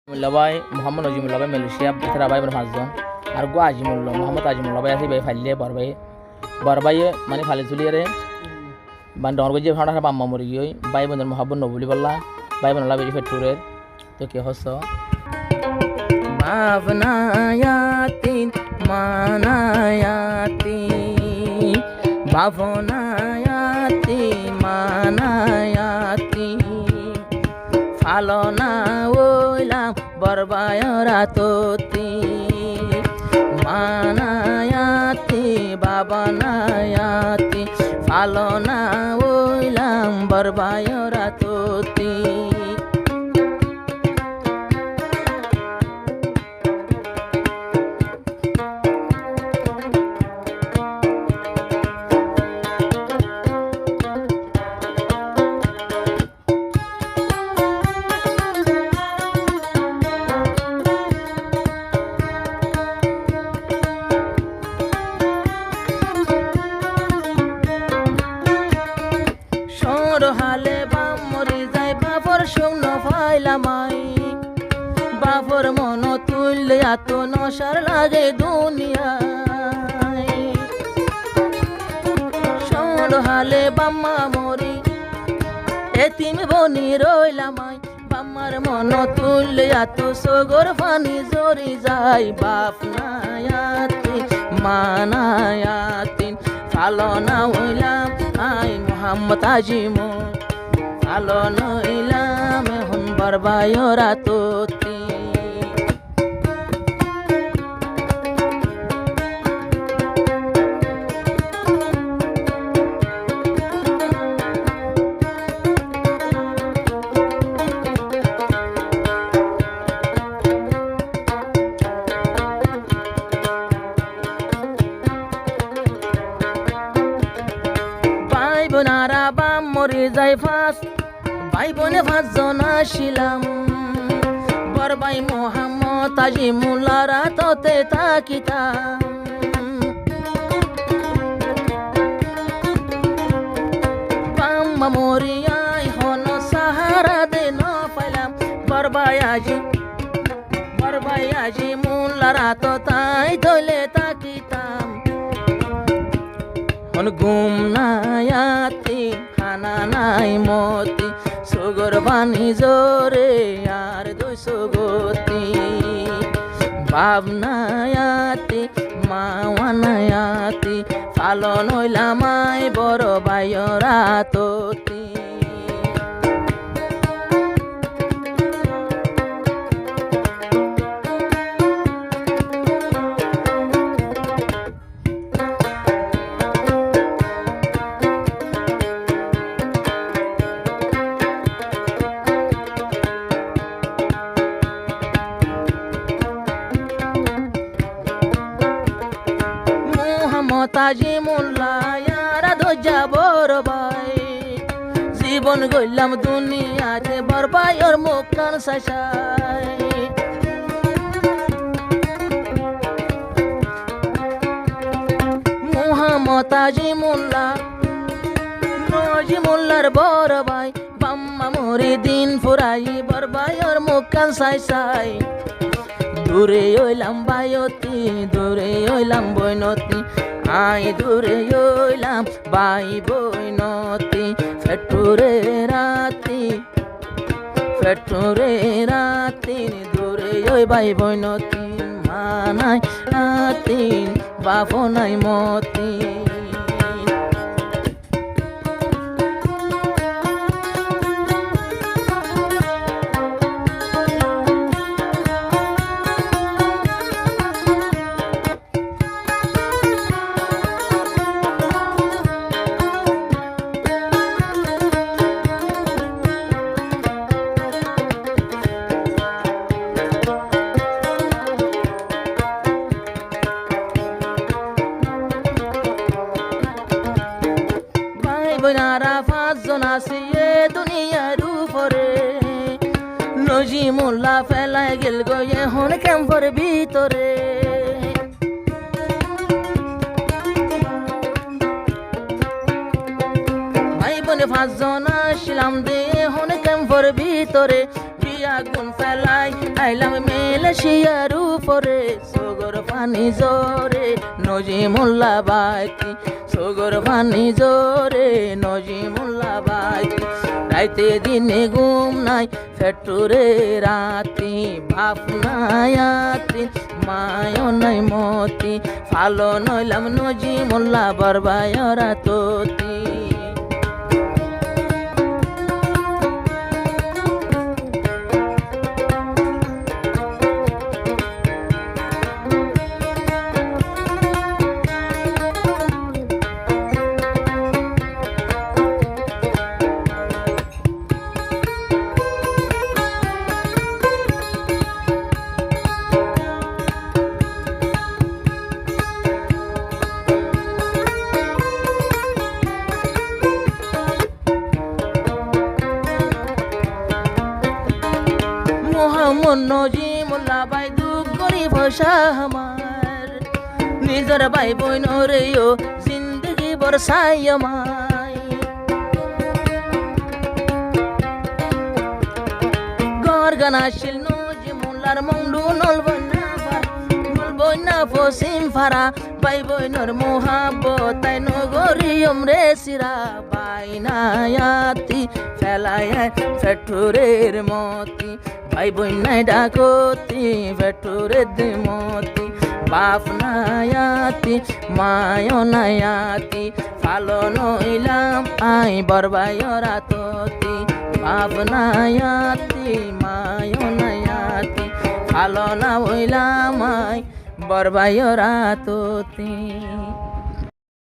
ভাই মোহাম্মদ নজিমুল্লাহ ভাই মালয়েশিয়া তেরা ভাই পাঁচজন আর গো আজিমুল্লাহ মোহাম্মদ আজিমুল্লাহ ভাই আছে ভাই ফাইলে বর ভাই মানে ফালে চলিয়ারে মানে ডর গজে ভাড়া বাম্মা মরি গই ভাই বোনের মোহাম্মদ নবুলি বললা ভাই বোনলা বেরি ফেটুরের তো কে হস ভাবনায়াতিন মানায়াতি ভাবনায়াতি মানায়াতি ফালনা ওইলাম বরবায়রা তোতি মানায়াতি বাবানায়াতি ফালনা ওইলাম বরবায়রা তোতি হালে বাম মরি যায় বাপর শূন্য ফাইলামাই বাপর মন তুললে এত নশার লাগে দুনিয়ায় সর হালে বাম্মা মরি এতিম বনি রইলামাই বাম্মার মন তুললে এত সগর ফানি জরি যায় বাপ নায়াতি মানায়াতিন ফালনা হইলাম আই মোহাম্মদ আজিমু ফালো নইলাম এখন বরবায়রা তোতি বোনারা বাম মরি যাই ফাঁস ভাই বোনে পাঁচজন আসিলাম বর ভাই মোহাম্মদ আজিমুল্লাহরা তোতে তাকিতাম বাম্মা মরি আই হন সাহারা দে ন পাইলাম বর ভাই আজিমুল্লাহরা তো তাই ধইলে তাকিতাম গুম নায়াতি খানা নাই মতি সুগর বানি জোরে আর দুইশো গতি ভাবনায়াতি মাওয়ানায়াতি পালন হইলামাই বড় বাইরা তোতি আজিমুল্লাহ ধৈর্যা বড় ভাই জীবন গইলাম দুনিয়াতে বরবায়র মুখ কান সাইসাই মোহাম্মদ আজিমুল্লাহ নজিমুল্লাহর বড় ভাই বাম্মা মরি দিন ফুরাই বরবায়র মুখ কান সাইসাই দূরে হইলাম বায়তি দূরে হইলাম বৈনতি আই দূরে হইলাম বাই বৈনতি ফেটুরে রাতি দূরে ওই বাই বৈনতি মানাই রাতি বাপনাই মতি বোনারা পাঁচজন আছে এ দুনিয়ার উপরে নজিমুল্লাহ ফেলাই গেল গো এখন ক্যাম্পের ভিতরে ভাই বোনে পাঁচজন আসলাম দে এখন ক্যাম্পের ভিতরে আগুন ফেলাই আইলাম মালয়েশিয়ার উপরে সগর পানি জোরে নজিমুল্লাহ বাইতি সগর পানি জোরে নজিমুল্লাহ বাইতি রাইতে দিনে ঘুম নাই ফেটুরে রাতি বাপ নাই আতি মায়ও নাই মতি ফালো নইলাম নজিমুল্লাহ বরবায়রা তোতি মোহাম্মদ নজিমুল্লাহ বাই দুঃখ গরিব আমার নিজের ভাই বোন রেও জিন্দগি বরসাই আমায় গর গানাশিল নজিমুল্লাহর মংডু নলবন্যা ফসিম ফারা বাই বইনর মোহাব্বতাই নগরিয়ম রে সিরা বাইনায়াতি ফেলায় ফেটুরের মতি ভাই বন্যায় ডাকতি ফেটুরের মতি বাপ নায়াতি মায় নায়াতি ফালো নইলাম আই বরবায়রা তোতি বাপ নায়াতি মায় নায়াতি ফালো না হইলাম আই বরবায়রা তোতি